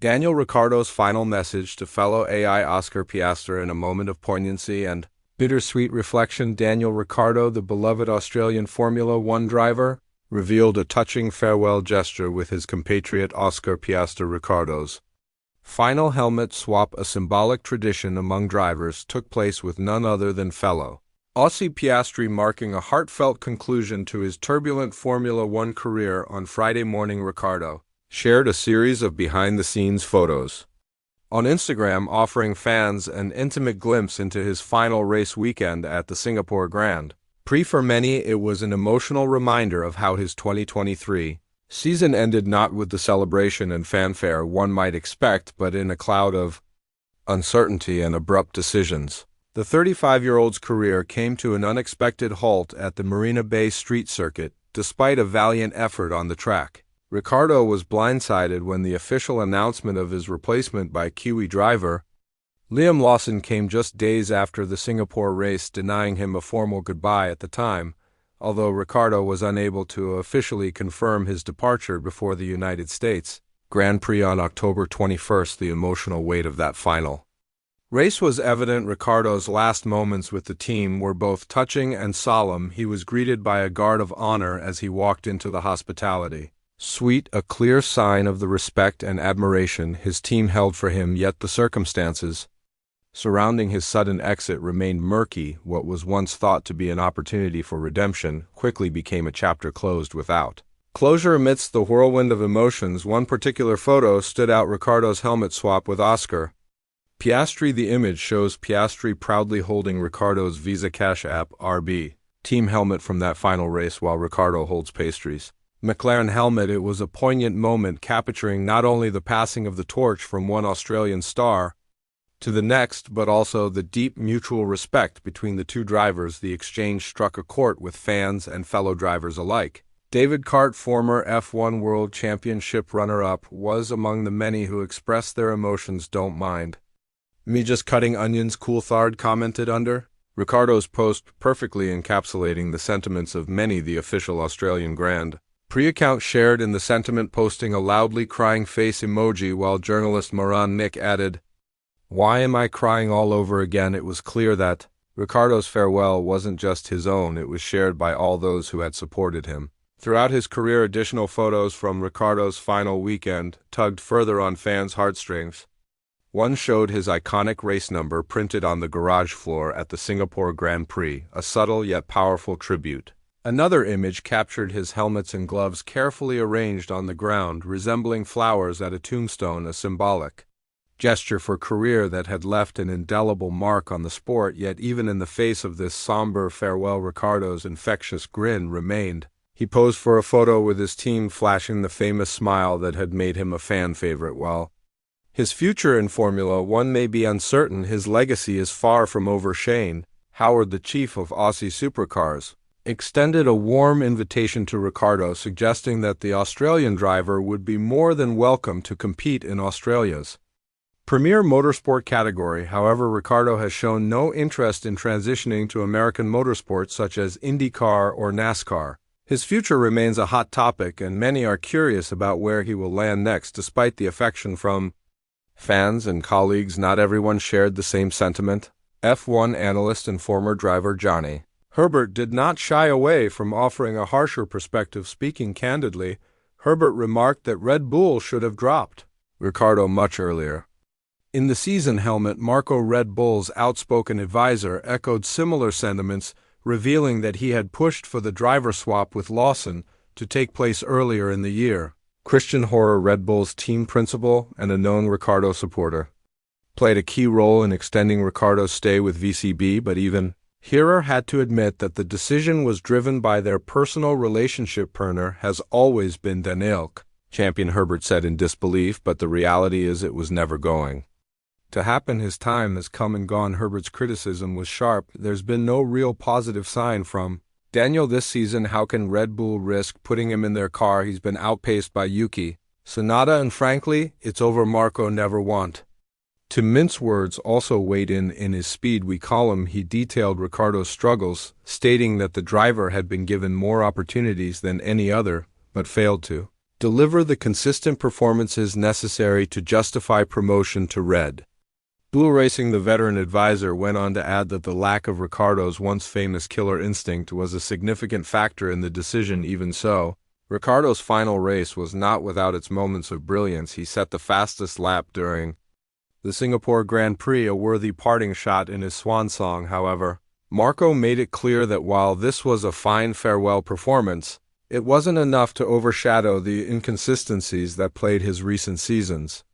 Daniel Ricciardo's final message to fellow AI Oscar Piastri in a moment of poignancy and bittersweet reflection. Daniel Ricciardo, the beloved Australian Formula One driver, revealed a touching farewell gesture with his compatriot Oscar Piastri. Ricciardo's final helmet swap, a symbolic tradition among drivers, took place with none other than fellow Aussie Piastri, marking a heartfelt conclusion to his turbulent Formula One career. On Friday morning, Ricciardo shared a series of behind-the-scenes photos on Instagram, offering fans an intimate glimpse into his final race weekend at the Singapore Grand Prix. For many, it was an emotional reminder of how his 2023 season ended, not with the celebration and fanfare one might expect, but in a cloud of uncertainty and abrupt decisions. The 35-year-old's career came to an unexpected halt at the Marina Bay Street Circuit, despite a valiant effort on the track. Ricciardo was blindsided when the official announcement of his replacement by Kiwi driver Liam Lawson came just days after the Singapore race, denying him a formal goodbye at the time, although Ricciardo was unable to officially confirm his departure before the United States Grand Prix on October 21st. The emotional weight of that final race was evident. Ricciardo's last moments with the team were both touching and solemn. He was greeted by a guard of honor as he walked into the hospitality suite, a clear sign of the respect and admiration his team held for him, yet the circumstances surrounding his sudden exit remained murky. What was once thought to be an opportunity for redemption quickly became a chapter closed without closure. Amidst the whirlwind of emotions, one particular photo stood out: Ricciardo's helmet swap with Oscar Piastri. The image shows Piastri proudly holding Ricciardo's Visa Cash App RB team helmet from that final race, while Ricciardo holds Piastri's McLaren helmet. It was a poignant moment, capturing not only the passing of the torch from one Australian star to the next, but also the deep mutual respect between the two drivers. The exchange struck a chord with fans and fellow drivers alike. David Cart, former F1 World Championship runner-up, was among the many who expressed their emotions. "Don't mind me just cutting onions," Coulthard commented under Ricciardo's post, perfectly encapsulating the sentiments of many. The official Australian Grand Prix account shared in the sentiment, posting a loudly crying face emoji, while journalist Moran Nick added, "Why am I crying all over again?" It was clear that Ricciardo's farewell wasn't just his own, it was shared by all those who had supported him throughout his career. Additional photos from Ricciardo's final weekend tugged further on fans' heartstrings. One showed his iconic race number printed on the garage floor at the Singapore Grand Prix, a subtle yet powerful tribute. Another image captured his helmets and gloves carefully arranged on the ground, resembling flowers at a tombstone, a symbolic gesture for career that had left an indelible mark on the sport. Yet even in the face of this somber farewell, Ricciardo's infectious grin remained. He posed for a photo with his team, flashing the famous smile that had made him a fan favorite. While his future in Formula One may be uncertain, his legacy is far from over. Shane Howard, the chief of Aussie Supercars, extended a warm invitation to Ricciardo, suggesting that the Australian driver would be more than welcome to compete in Australia's premier motorsport category. However, Ricciardo has shown no interest in transitioning to American motorsports such as IndyCar or NASCAR. His future remains a hot topic, and many are curious about where he will land next. Despite the affection from fans and colleagues, not everyone shared the same sentiment. F1 analyst and former driver Johnny Herbert did not shy away from offering a harsher perspective. Speaking candidly, Herbert remarked that Red Bull should have dropped Ricciardo much earlier in the season. Helmut Marko, Red Bull's outspoken advisor, echoed similar sentiments, revealing that he had pushed for the driver swap with Lawson to take place earlier in the year. Christian Horner, Red Bull's team principal and a known Ricciardo supporter, played a key role in extending Ricciardo's stay with VCB, but even Herer had to admit that the decision was driven by their personal relationship. Perner has always been Den Ilk champion, Herbert said in disbelief, but the reality is it was never going to happen. His time has come and gone. Herbert's criticism was sharp. There's been no real positive sign from Daniel this season. How can Red Bull risk putting him in their car? He's been outpaced by Yuki Tsunoda, and frankly, it's over. Marko never want to mince words also weighed in his Speed Week column. He detailed Ricciardo's struggles, stating that the driver had been given more opportunities than any other, but failed to deliver the consistent performances necessary to justify promotion to Red Bull Racing. The veteran advisor went on to add that the lack of Ricciardo's once famous killer instinct was a significant factor in the decision. Even so, Ricciardo's final race was not without its moments of brilliance. He set the fastest lap during the Singapore Grand Prix, a worthy parting shot in his swan song. However, Marco made it clear that while this was a fine farewell performance, it wasn't enough to overshadow the inconsistencies that plagued his recent seasons.